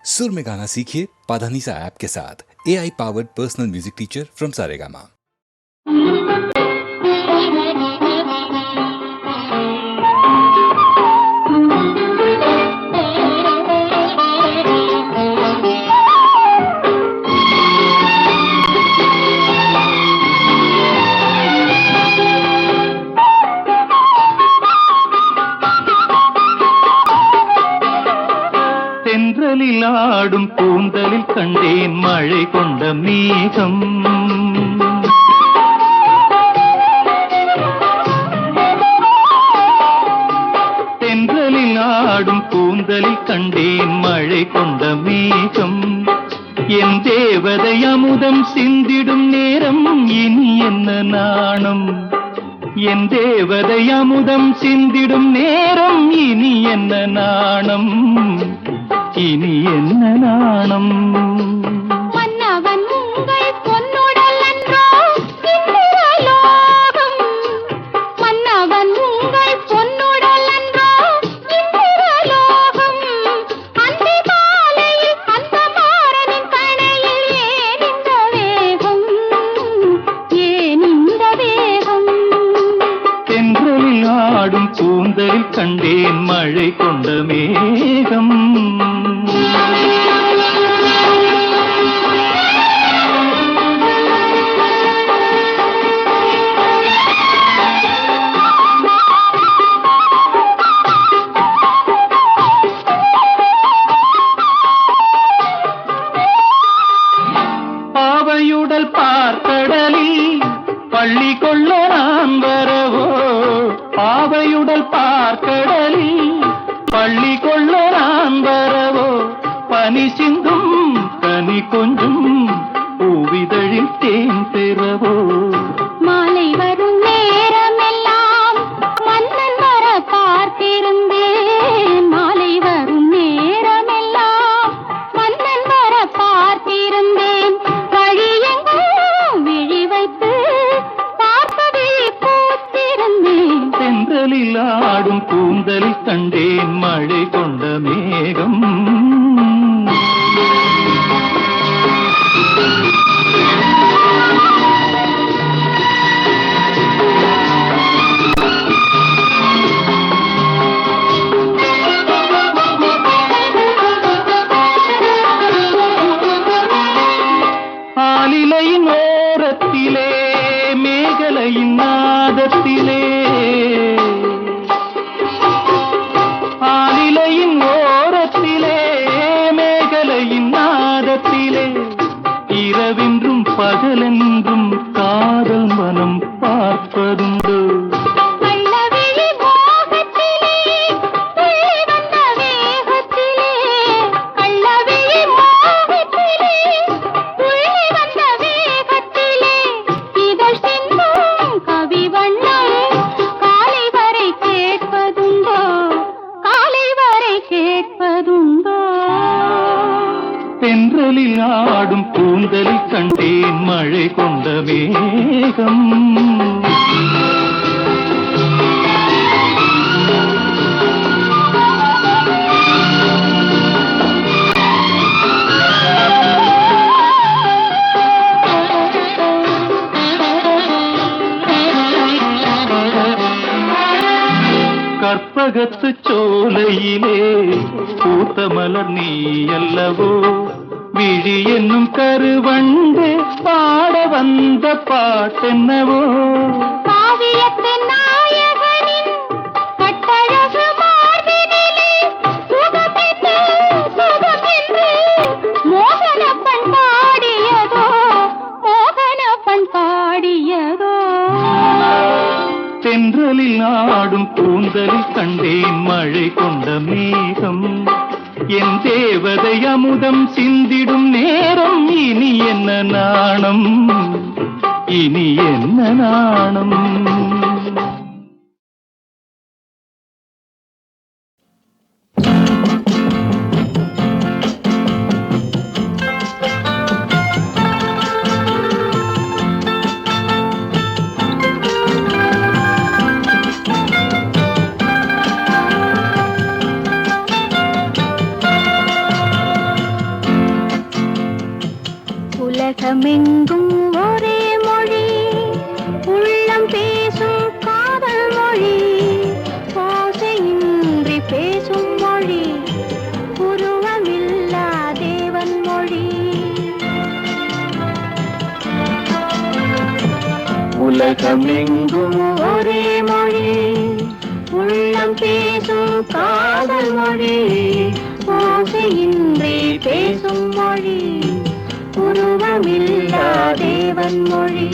सुर में गाना सीखिए पाधानीसा ऐप के साथ। AI powered personal music teacher from Saregama. ஆடும் கூந்தலில் கண்டேன் மழை கொண்ட மேகம். தென்றலில் ஆடும் கூந்தலில் கண்டேன் மழை கொண்ட மேகம். என் தேவதை அமுதம் சிந்திடும் நேரம் இனி என்ன நாணம். என் தேவதை அமுதம் சிந்திடும் நேரம் இனி என்ன நாணம். இனி என்ன நாணம். மன்னவன் உங்கள் பொன்னுடல் என்றோ இந்திரலோகம். மன்னவன் உங்கள் பொன்னுடல் என்றோ இந்திரலோகம். அந்தி மாலையில் அந்த மாறனின் கணையில் ஏன் இந்த வேகம். ஏன் இந்த வேகம். தென்றலில் ஆடும் கூந்தலில் கண்டேன் மழை கொண்ட மேகம். பாவையுடல் பார்க்கடலில் பள்ளி கொள்ள நான் வரவோ. பாவையுடல் பார்க்கடலில் பள்ளி கொள்ள நான் வரவோ. பனி சிந்தும் கனி கொஞ்சம் பூவிதழில் தேன் பெறவோ. மாலை வரும் நேரமெல்லாம் மன்னன் வர பார்த்திருந்தேன். மாலை வரும் நேரமெல்லாம் மன்னன் வர பார்த்திருந்தேன். வழியெங்கும் விழி வைத்து பார்ப்பதை பூத்திருந்தேன். தென்றலில் ஆடும் கூந்தலில் கண்டேன் மழை கொண்ட மேகம். ஆலிலையின் ஓரத்திலே மேகலையின் நாதத்திலே. ஆலிலையின் ஓரத்திலே மேகலையின் நாதத்திலே. இரவென்றும் பகலென்றும் காதல் மனம் பார்ப்பதுண்டு. கள்ளவிழி மோகத்திலே துள்ளி வந்த வேகத்திலே. கள்ளவிழி மோகத்திலே துள்ளி வந்த வேகத்திலே. இதழ் சிந்தும் கவி வண்ணம் காலை வரை கேட்பதுண்டோ. காலை வரை கேட்பதுண்டோ. தென்றலில் ஆடும் கூந்தலில் கண்டேன் மழை கொண்ட மேகம். கற்பகத்து சோலையிலே பூத்த மலர் நீ அல்லவோ. விழி என்னும் கருவண்டு பாட வந்த பாட்டென்னவோ. காவியத்தின் நாயகனின் கட்டழகு மார்பினிலே சுகமென்று சுகமென்று மோகன பண் பாடியதோ. மோகன பண் பாடியதோ. தென்றலில் ஆடும் கூந்தலில் கண்டேன் மழை கொண்ட மேகம். என் தேவதை அமுதம் சிந்திடும் நேரம் இனி என்ன நாணம். இனி என்ன நாணம். உலகமெங்கும் ஒரே மொழி, உள்ளம் பேசும் காதல் மொழி, ஓசையின்றி பேசும் மொழி, உருவமில்லா தேவன் மொழி. உலகமெங்கும் ஒரே மொழி, உள்ளம் பேசும் காதல் மொழி, ஓசையின்றி பேசும் மொழி, உருவமில்லா தேவன் மொழி.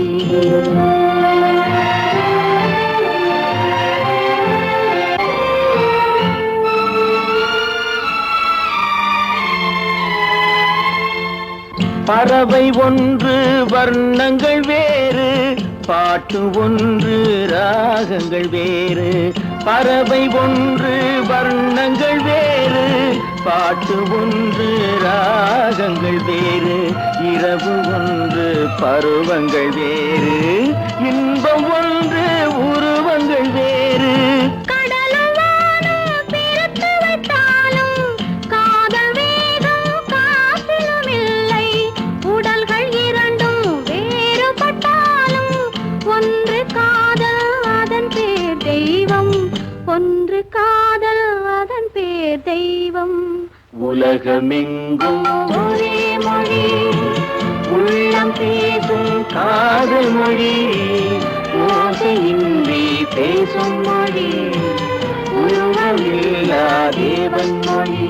பறவை ஒன்று வர்ணங்கள் வேறு, பாட்டு ஒன்று ராகங்கள் வேறு. பறவை ஒன்று வர்ணங்கள் வேறு, பாட்டு ஒன்று ராகங்கள் வேறு. இரவு ஒன்று பருவங்கள் வேறு, இன்பம் ஒன்று உருவங்கள் வேறு. ஒன்று காதல் அதன் பேர் தெய்வம். உலகமெங்கும் ஒரே மொழி, உள்ளம் பேசும் காதல் மொழி, ஓசையின்றி பேசும் மொழி, உருவமில்லா தேவன் மொழி.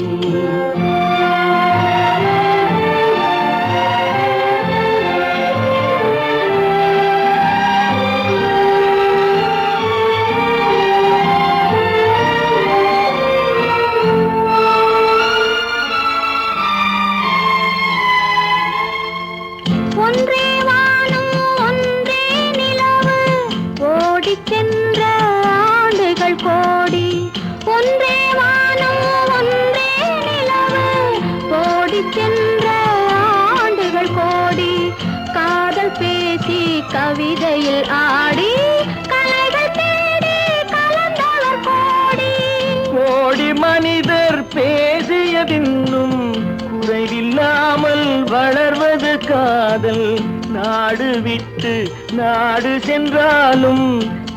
ஒன்றே வானம் ஒன்றே நிலவு, ஓடிச் சென்ற ஆண்டுகள் கோடி. ஒன்றே வானம் ஒன்றே நிலவு, ஓடிச் சென்ற ஆண்டுகள் கோடி. காதல் பேசி கவிதையில் ஆடி, கலைகள் தேடி கலந்தவர் கோடி. கோடி மனிதர் பேசியதின்னும் குறைவில்லாமல் வளர்வது காதல். நாடு விட்டு நாடு சென்றாலும்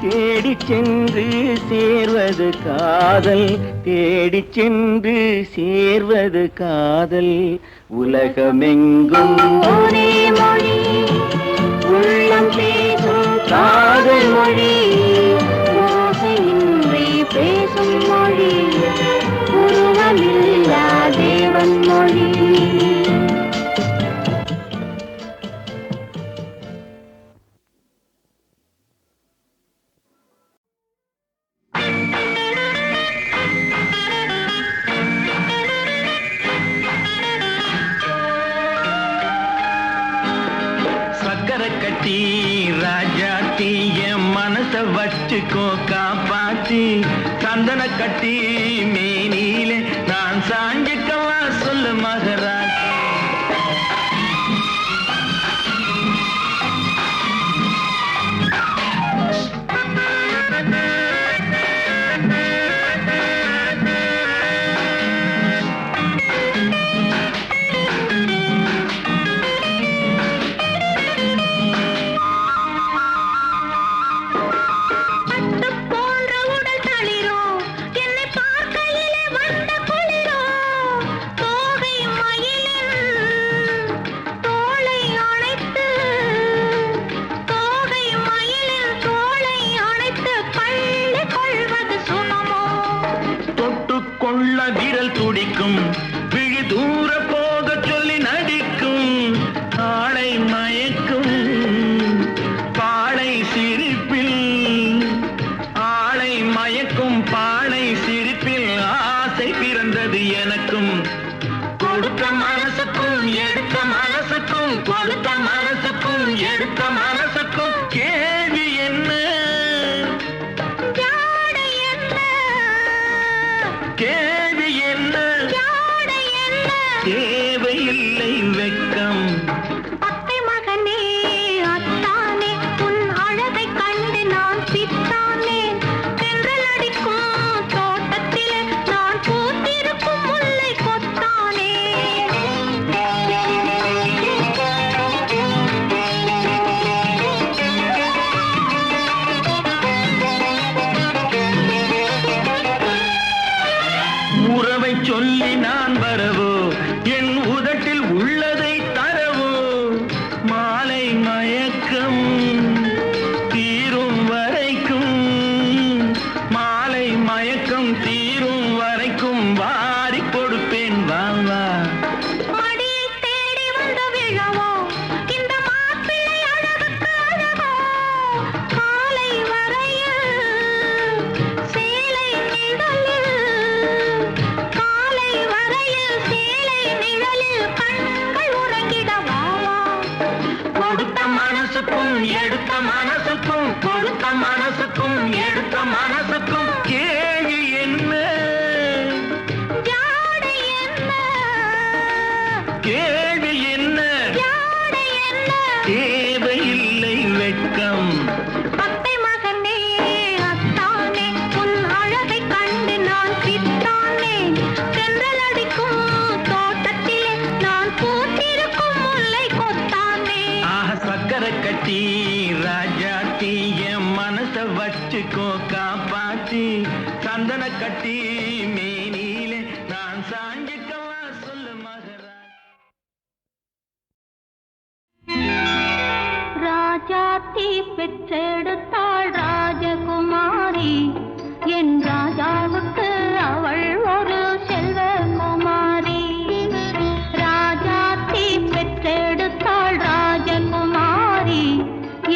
தேடிச் சென்று சேர்வது காதல், தேடிச் சென்று சேர்வது காதல். உலகமெங்கும் ஒரே மொழி, உள்ளம் பேசும் காதல் மொழி, ஓசையின்றி பேசும் மொழி, உருவமில்லா தேவன் மொழி. சக்கரை கட்டி ராஜாத்தி என் மனச வச்சுக்கோ காப்பாத்தி. சந்தன கட்டி மேனியிலே நான் சாஞ்சிக்கவா சொல்லு மகராஜி. விரல் துடிக்கும், விழி தூர போக சொல்லி நடிக்கும், ஆளை மயக்கும் பாளை சிரிப்பில், ஆளை மயக்கும் பாளை சிரிப்பில் ஆசை பிறந்தது எனக்கும். கொடுத்த மனசுக்கும் எடுத்த மனசுக்கும், கொடுத்த மனசுக்கும் எடுத்த மனசுக்கும் கேள்வி என்ன, கேள்வி என்ன, தேவையில்லை வெட்கம். அத்தை மகனே அத்தானே, உன் அழகை கண்டு நான் பித்தானே. தென்றல் அடிக்கும் தோட்டத்திலே நான் பூத்திருக்கும் முல்லை கொத்தானே. மனசுக்கும் கேள்வி என்ன ஜாடை என்ன கேள்வி என்ன ஜாடை என்ன தேவையில்லை வெட்கம் பத்தை மகனே அத்தானே உன் அழகை கண்டு நான் பித்தானே தென்றல் அடிக்கும் தோட்டத்திலே நான் பூத்திருக்கும் முல்லை கொத்தானே சக்கரை கட்டி ராஜாத்தி என் மனச வச்சுக்கோ காப்பாத்தி சந்தன கட்டி மேனிலே நான் சாஞ்சிக்கவா சொல்லு மகராஜ் ராஜாத்தி பெற்றெடுத்தாள் ராஜகுமாரி என் ராஜாவுக்கு அவள் ஒரு செல்வகுமாரி ராஜாத்தி பெற்றெடுத்தாள் ராஜகுமாரி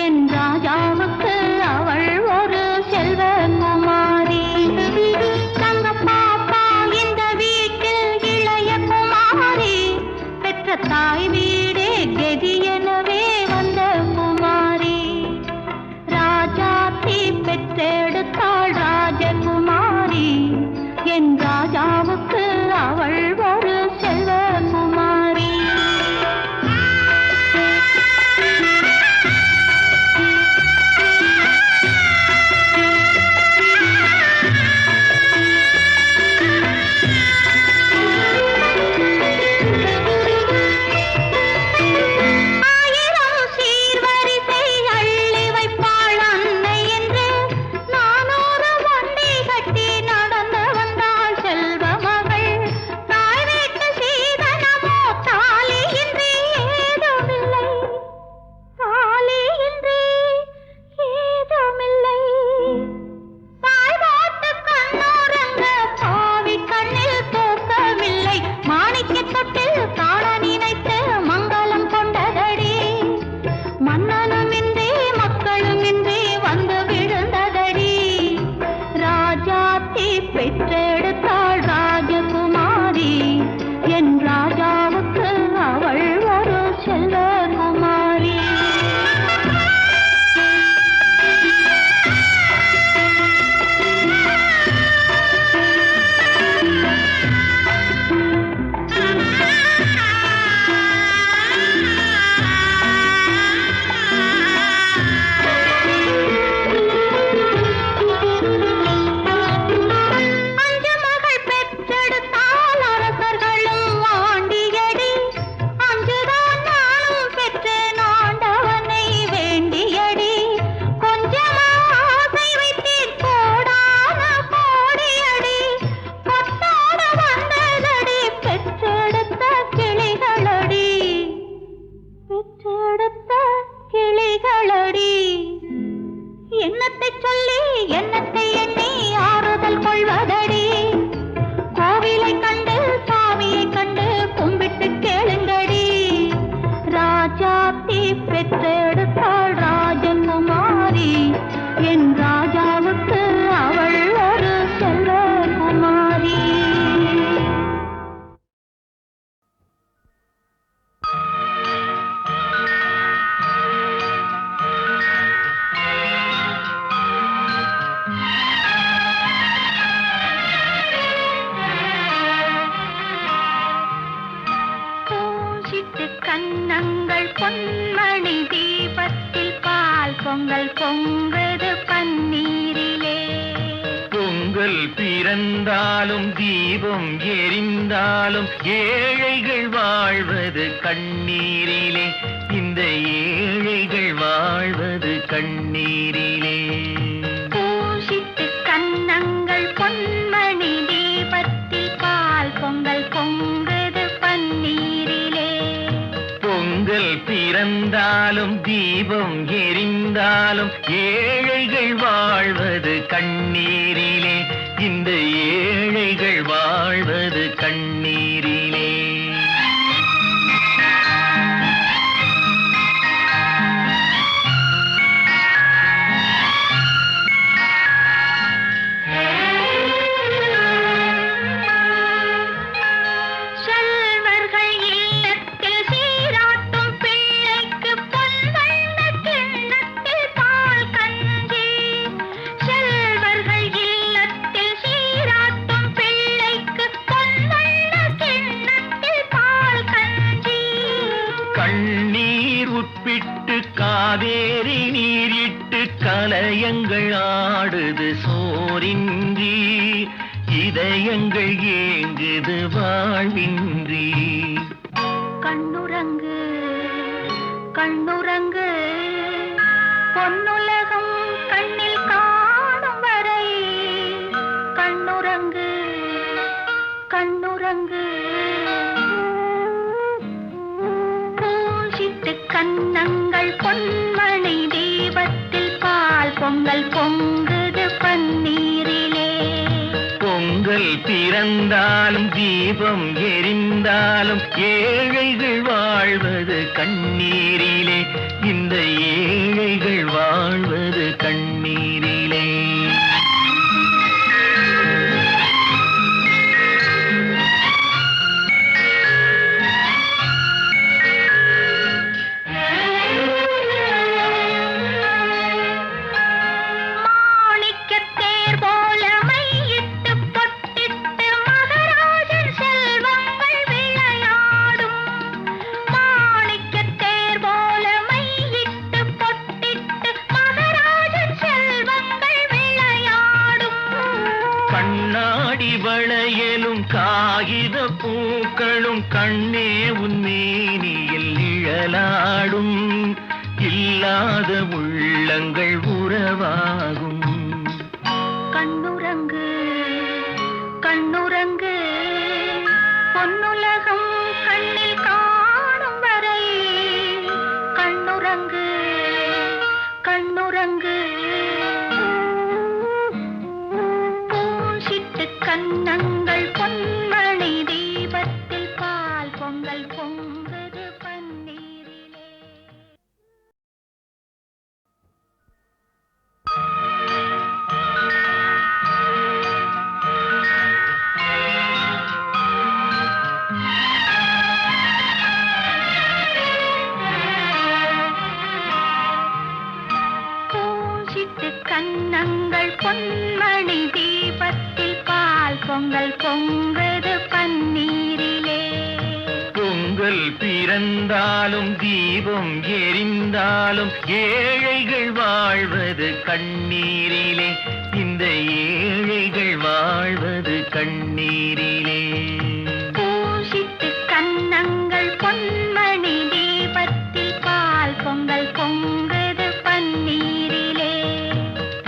என் ராஜாவுக்கு அவள் ஒரு செல்வகுமாரி தங்க பாப்பா இந்த வீட்டில் இளைய குமாரி பெற்ற தாய் வீடே கெதி எனவே வந்த குமாரி ராஜாத்தி பெற்றெடுத்தாள் ராஜகுமாரி என் ராஜாவுக்கு அவள் ஒரு செல்வகுமாரி ஆயிரம் சீர்வரிசை அள்ளி வைப்பாள் அன்னை என்று நானூறு வண்டி கட்டி நடந்து வந்தாள் செல்வ மகள் தாய் வீட்டு சீதனமோ தாலியின்றி ஏதுமில்லை தாலியின்றி ஏதுமில்லை தாய் போட்டு கண்ணோரங்க பாவி கண்ணில் தூக்கமில்லை மாணிக்க தொட்டில் காண நினைத்து மங்களம் கொண்டதடி மன்னனுமின்றி மக்களுமின்றி வந்து விழுந்ததடி ராஜாத்தி பெற்றெடுத்தாள் ராஜகுமாரி என் ராஜாவுக்கு அவள் ஒரு செல்வகுமாரி அஞ்சு மகள் பெற்றெடுத்தால் அரசர்களும் ஆண்டியடி அஞ்சுதான் நானும் பெற்றேன் ஆண்டவனை வேண்டியடி கொஞ்சமா ஆசை வைத்தேன் கோடான கோடியடி கொத்தோடு வந்ததடி பெற்றெடுத்த கிளிகளடி பெற்றெடுத்த கிளிகளடி என்னத்தை சொல்லி என்னத்தை எண்ணி ஆறுதல் கொள்வதடி கோவிலை கண்டு சாமியை கண்டு கும்பிட்டு கேளுங்கடி ராஜாத்தி பெற்றெடுத்தாள் ராஜகுமாரி என் ராஜாவுக்கு அவள் ஒரு செல்வகுமாரி பூசிட்டு கன்னங்கள் பொன்மணி தீபத்தில் பால் பொங்கல் பொங்குது பன்னீரிலே பொங்கல் பிறந்தாலும் தீபம் எரிந்தாலும் ஏழைகள் வாழ்வது கண்ணீரிலே இந்த ஏழைகள் வாழ்வது கண்ணீரிலே பூசிட்டு கன்னங்கள் பொன்மணி தீபத்தில் பால் பொங்கல் பொங்குது பன்னீரிலே பொங்கல் பிறந்தாலும் தீபம் எரிந்தாலும் ஏழைகள் வாழ்வது கண்ணீரிலே இந்த ஏழைகள் வாழ்வது கண்ணீரிலே காவேரி நீரிட்டு கலயங்கள் ஆடுது சோரின்றி, இதயங்கள் ஏங்குது வாழ்வின்றி. கண்ணுறங்கு கண்ணுறங்கு பொன்னுலகம் கண்ணில் காணும் வரை. கண்ணுறங்கு கண்ணுறங்கு பூசிட்டு கன்னங்கள் பொன்மணி தீபத்தில் பால் பொங்கல் பொங்குது பன்னீரிலே. பொங்கல் பிறந்தாலும் தீபம் எரிந்தாலும் ஏழைகள் வாழ்வது கண்ணீரிலே. இந்த ஏழைகள் வாழ்வது கண்ணீரிலே. கண்ணாடி வளையலும் காகித பூக்களும் கண்ணே உன்மேனியில் நிழலாடும். இல்லாத உள்ளங்கள் உறவாகும். கண்ணுறங்கு கண்ணுறங்கு பொன்னுலகம் கண்ணில் காணும் வரை. கண்ணுறங்கு கண்ணுறங்கு பூசிட்டு கன்னங்கள் பொன்மணி தீபத்தில் பால் பொங்கல் பொங்குது பன்னீரிலே. பூசிட்டு கன்னங்கள் பொன்மணி தீபத்தில் பால் பொங்கல் பொங்குது பன்னீரிலே. பொங்கல் பிறந்தாலும் தீபம் எரிந்தாலும் ஏழைகள் வாழ்வது கண்ணீரிலே. இந்த ஏழைகள் வாழ்வது கண்ணீரிலே. பூசிட்டு கன்னங்கள் பொன்மணி தீபத்தில் பால் பொங்கல் பொங்குது பன்னீரிலே.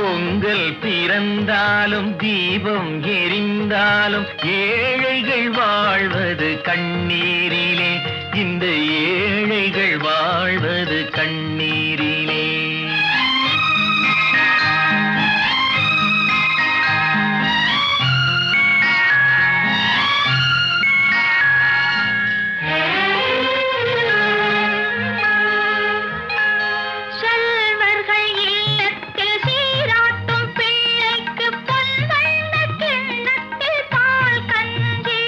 பொங்கல் பிறந்தாலும் தீபம் எரிந்தாலும் ஏழைகள் வாழ்வது கண்ணீரிலே. இந்த ஏழைகள் வாழ்வது கண்ணீரிலே. செல்வர்கள் இல்லத்தில் சீராட்டும் பிள்ளைக்கு பொன்வண்ண கிண்ணத்தில் பால் கஞ்சி.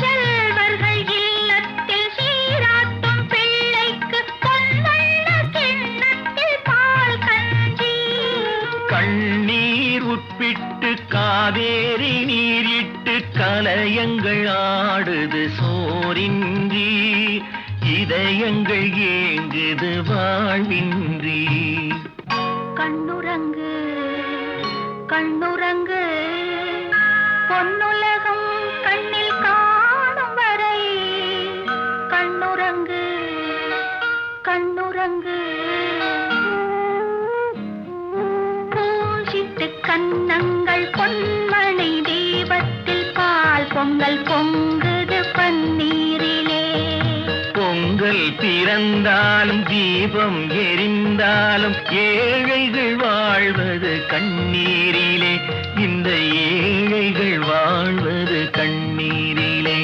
செல்வர்கள் இல்லத்தில் சீராட்டும் பிள்ளைக்கு பொன்வண்ண கிண்ணத்தில் பால் கஞ்சி. கண்ணீர் உட்பிட்டு காவேரி நீரிட்டு கலயங்கள் ஆடுது சோரின்றி, இதயங்கள் ஏங்குது வாழ்வின்றி. கண்ணுறங்கு கண்ணுறங்கு பொன்னுலகம் கண்ணில் காணும் வரை. கண்ணுறங்கு கண்ணுறங்கு பூசிட்டு கன்னங்கள் பொன்மணி தீபத்தில் பால் பொங்கல் பொங்குது பன்னீரிலே. பொங்கல் பிறந்தாலும் தீபம் எரிந்தாலும் ஏழைகள் வாழ்வது கண்ணீரிலே. இந்த ஏழைகள் வாழ்வது கண்ணீரிலே.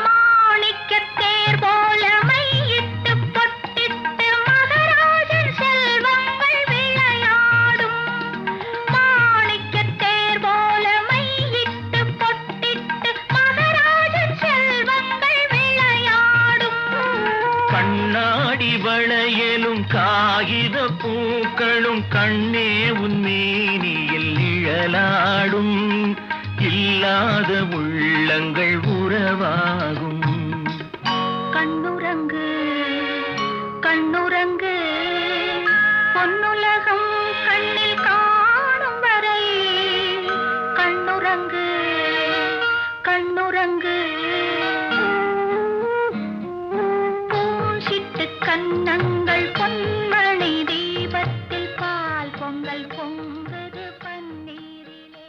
மாணிக்கத்தேர் போல மையிட்டு பொட்டிட்டு மகராஜன் செல்வங்கள் விளையாடும். மாணிக்கத்தேர் போல மை கண்ணாடி வளையலும் காகித பூக்களும் கண்ணே உன் மேனியில் நிழலாடும் இல்லாத உள்ளங்கள் உறவாகும். கண்ணுறங்கு கண்ணுறங்கு பொன்னுலகம் கண்ணில் காணும் வரை கண்ணுறங்கு கண்ணுறங்கு பூஞ்சிட்டு கன்னங்கள் பொன்மணி தீபத்தில் பால் பொங்கல் பொங்குது பன்னீரிலே.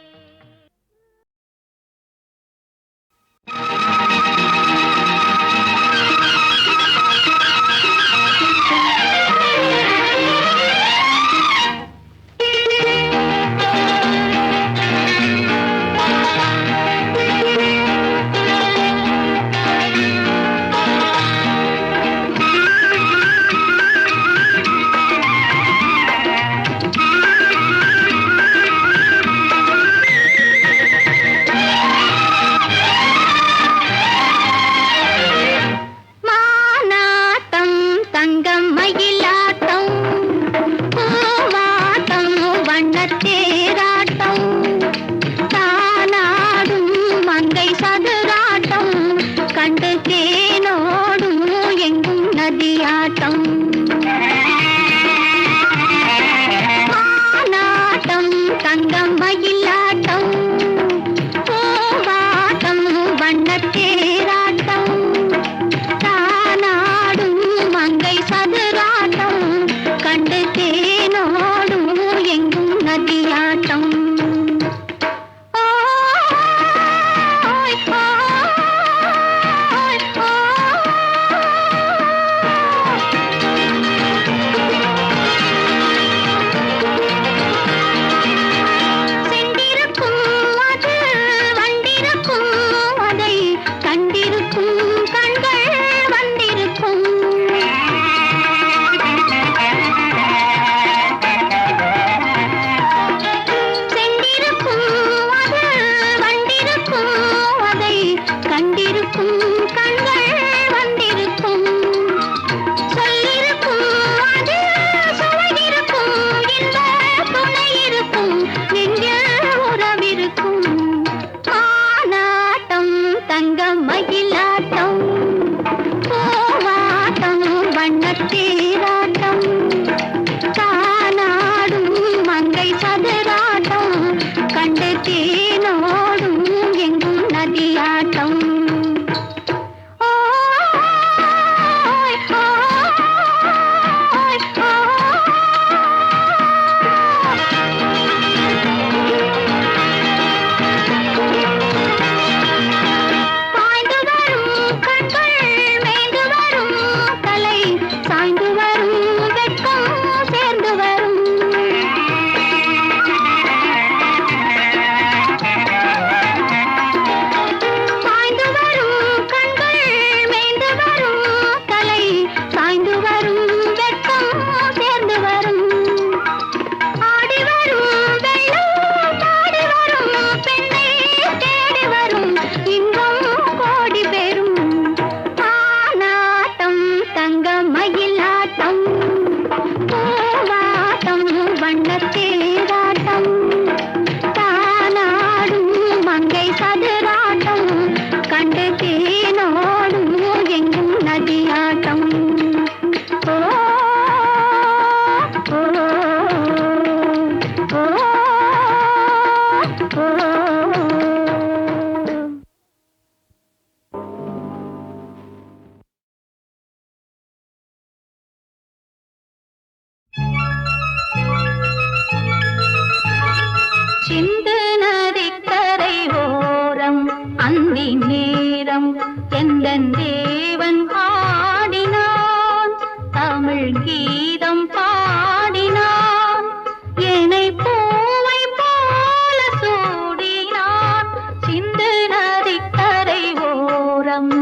சிந்து நதிக்கரை ஓரம் அந்தி நேரம் எந்தன் தேவன் பாடினான், தமிழ் கீதம் பாடினான், என்னை பூவை போல சூடினான். சிந்து நதிக்கரை ஓரம்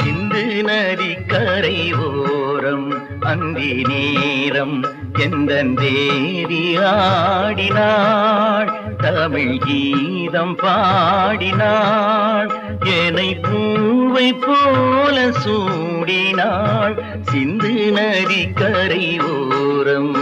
சிந்து நதிக்கரை ஓரம் அந்தி நேரம் எந்தன் தேவி ஆடினாள், தமிழ் கீதம் பாடினாள், ஏனை பூவை போல சூடினாள் சிந்து நதி கரை ஓரம்.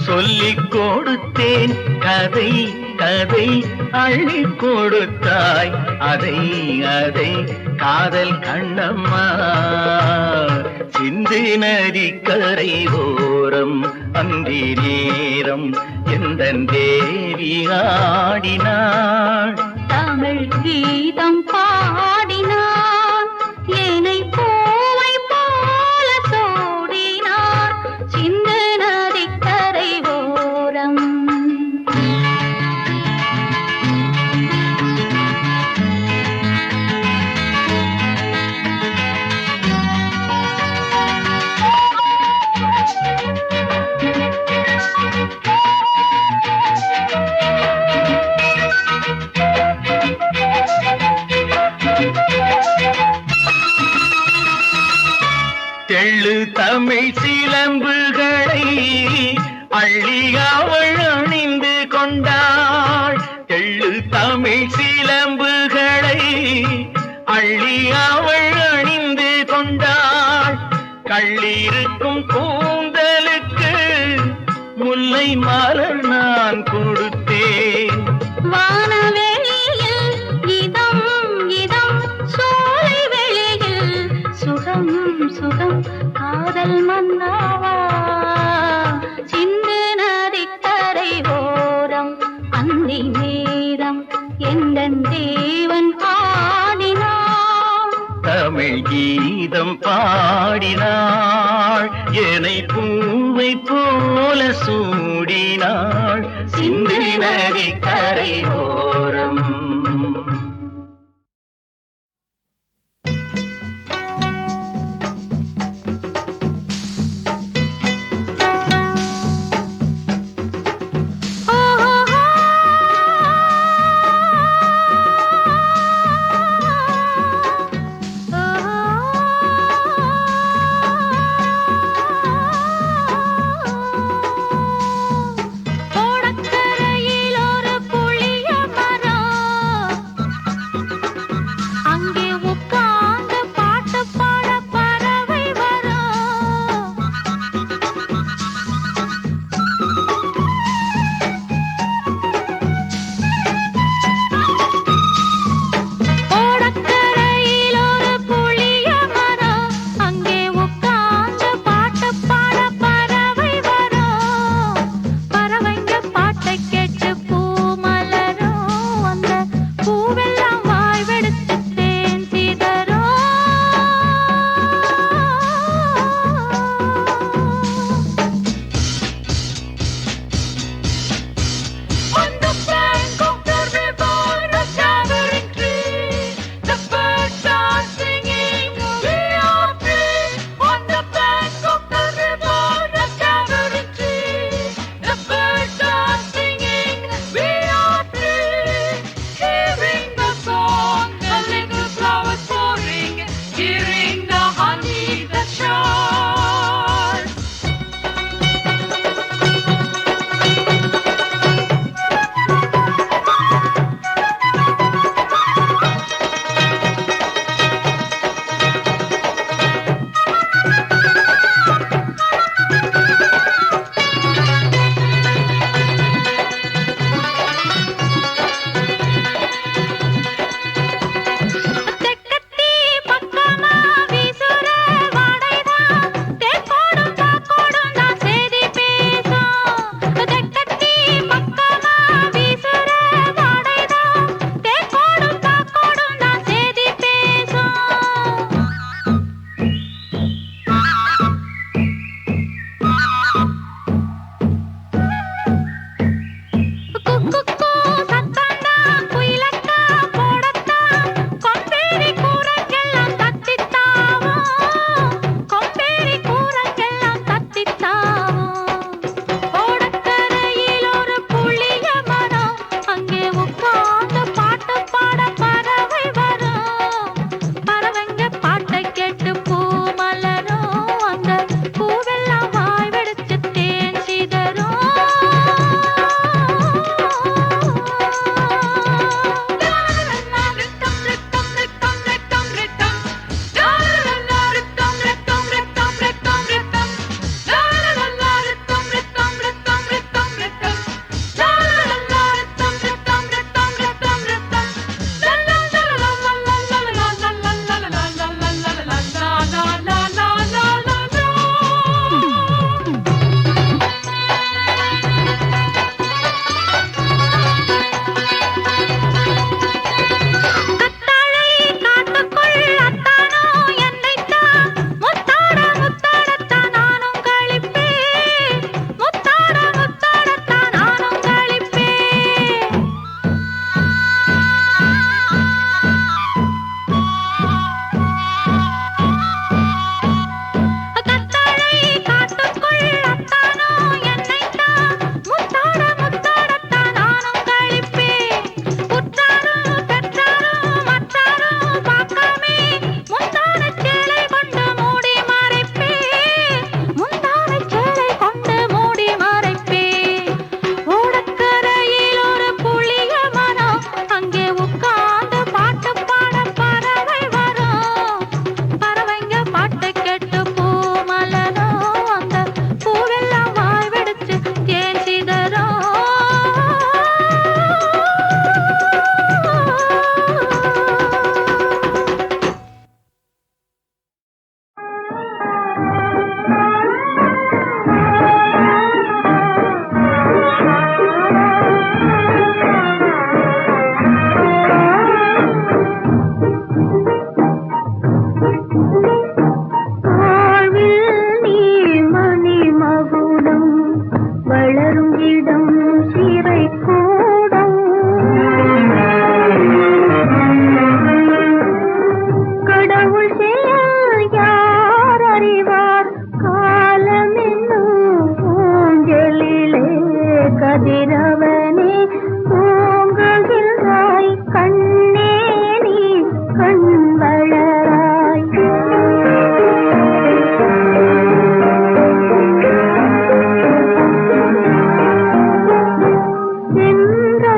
சொல்லிக் கொடுத்தேன் கதை கதை அள்ளி கொடுத்தாய் அதை அதை காதல் கண்ணம்மா. சிந்து நதி கரை ஓரம் அந்தி நேரம் எந்தன் தேவி ஆடினாள். தமிழ் கீதம் பாடினார் ஏனை பூவை போல சூடினார் சிந்து நதி கரை ஓரம். தெள்ளு தமிழ் சிலம்புகளை அள்ளி அவள் அணிந்து கொண்டாள். தெள்ளு தமிழ் சிலம்புகளை அள்ளி அவள் அணிந்து கொண்டாள். கள்ளிருக்கும் கூந்தலுக்கு முல்லை மலர் நான் கொடுத்தேன். வானவெளியில் இதம் இதம் சோலை வெளியில் சுகம் சுகம் காதல் மன்னாவா சிந்து நதி கரை ஓரம் அந்தி நேரம் எந்தன் தேவன் ஆடினான். தமிழ் கீதம் பாடினாள் ஏனை பூவை போல சூடினாள் சிந்து நதி கரை ஓரம். ஓடக்கரையில் ஒரு புளிய மரம்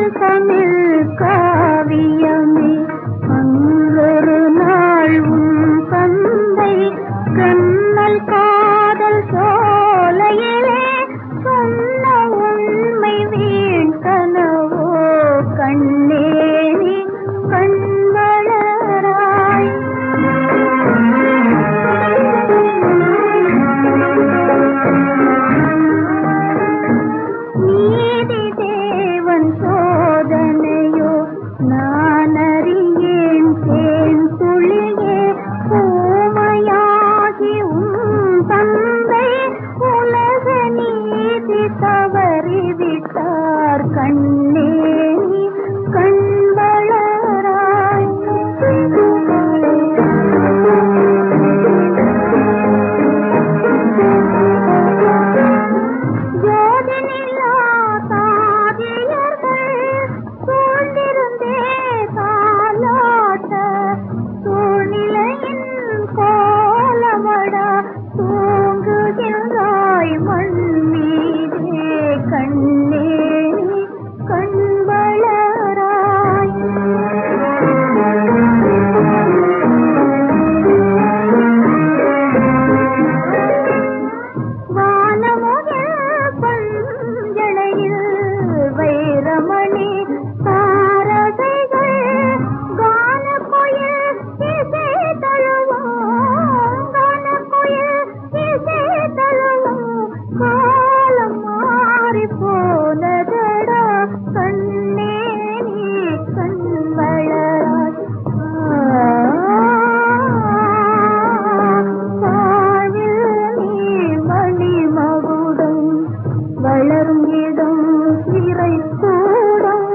காதல் தமிழ் காவியமே அன்றொரு நாள் உன் தந்தை கண்ணல் காதல் சோலையிலே சொன்ன உண்மை வீண் கனவோ கண்ணே நீ கண் வளராய் நீதி தேவன் சோதனையோ நான் அறியேன் தேன் துளியே ஊமையாகி உன் தந்தை உலக நீதி தவறிவிட்டார் கண்ணே நீ கண் வளராய் ஜோதினிலா தாதியர்கள் சூழ்ந்திருந்தே தாலாட்ட சூழ்நிலையின் கோலமடா தூங்குகின்றாய் மண் மீதே கண்ணே நீ கண் வளராய் வானமுகில் பஞ்சளையில் வைரமணி தாரகைகள் கானக்குயில் இசை தழுவும் கானக்குயில் இசை தழுவும் காலம் மாறி போனதடா கண்ணே நீ கண் வளராய் வாழ்வில் நீ மணி மகுடம் வளரும் இடம் சிறை கூடம்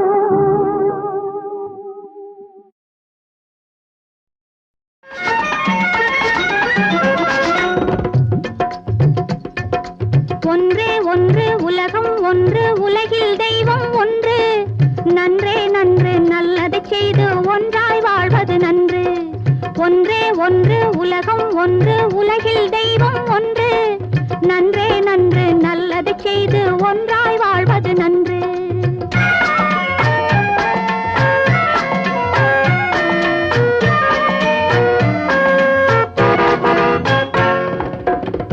ஒன்றே ஒன்று உலகம் ஒன்று உலகில் தெய்வம் ஒன்று நன்றே நன்று நல்லதை செய்து ஒன்றாய் வாழ்வது நன்று ஒன்றே ஒன்று உலகம் ஒன்று உலகில் தெய்வம் ஒன்று நன்றே நன்று நல்லதை செய்து ஒன்றாய் வாழ்வது நன்று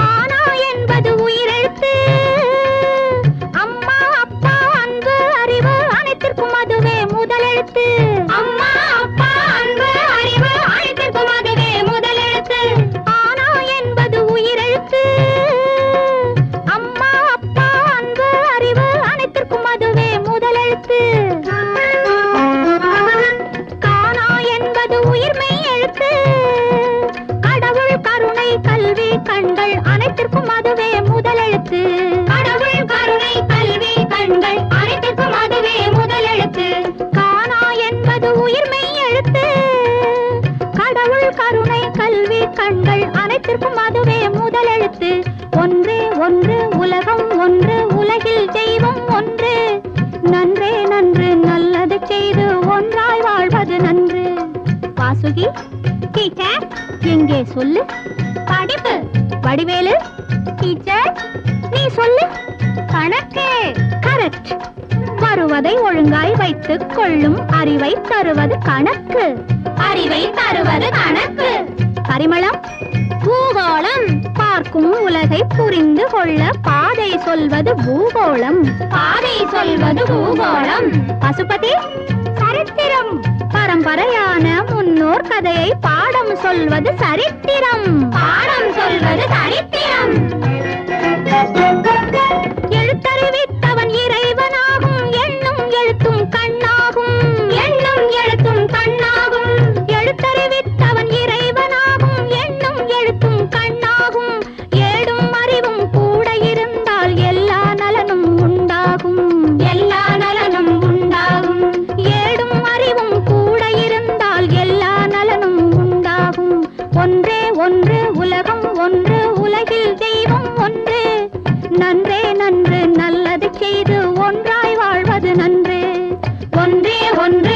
ஆனா என்பது உயிரெழுத்து அம்மா அப்பா அன்பு அறிவு அனைத்திற்கும் அதுவே முதலெழுத்து அம்மா அப்பா அன்பு அறிவு அனைத்திற்கும் அதுவே முதலெழுத்து ஆனா என்பது உயிரெழுத்து அம்மா அப்பா அன்பு அறிவு அனைத்திற்கும் அதுவே முதலெழுத்து காணா என்பது உயிர்மை எழுத்து கடவுள் கருணை கல்வி கண்கள் அனைத்திற்கும் அதுவே முதலெழுத்து கடவுள் கருணை கல்வி கண்கள் அனைத்திற்கும் அதுவே முதலெழுத்து காணா என்பது உயிர்மை எழுத்து கடவுள் கருணை கல்வி கண்கள் அனைத்திற்கும் அதுவே முதலெழுத்து ஒன்றே ஒன்று உலகம் ஒன்று உலகில் தெய்வம் ஒன்று நன்றே நன்று நல்லது செய்து ஒன்றாய் வாழ்வது நன்று வாசுகி டீச்சர் எங்கே சொல்லு படிப்பு வடிவேலு டீச்சர் நீ சொல்லு கணக்கு கரெக்ட் வருவதை ஒழுங்காய் வைத்துக் கொள்ளும் அறிவை தருவது கணக்கு அறிவை தருவது கணக்கு பரிமளம் பூகோளம் பார்க்கும் உலகை புரிந்து கொள்ள பாதை சொல்வது பூகோளம் பாதை சொல்வது பூகோளம் பசுபதி சரித்திரம் பரம்பரையான முன்னோர் கதையை பாடம் சொல்வது சரித்திரம் பாடம் சொல்வது சரித்திரம் எழுத்தறிவித்தவன் இறைவனாகும் எண்ணும் எழுத்தும் கண்ணாகும் எண்ணும் எழுத்தும் கண்ணாகும் எழுத்தறிவித்தவன் இறைவனாகும் எண்ணும் எழுத்தும் கண்ணாகும் ஏடும் அறிவும் கூட இருந்தால் எல்லா நலனும் உண்டாகும் எல்லா நலனும் உண்டாகும் ஏடும் அறிவும் கூட இருந்தால் எல்லா நலனும் உண்டாகும் ஒன்றே ஒன்று உலகம் ஒன்று உலகில் தெய்வம் ஒன்று நன்றே நன்று நல்லது செய்து ஒன்றாய் வாழ்வது நன்று ஒன்றே ஒன்று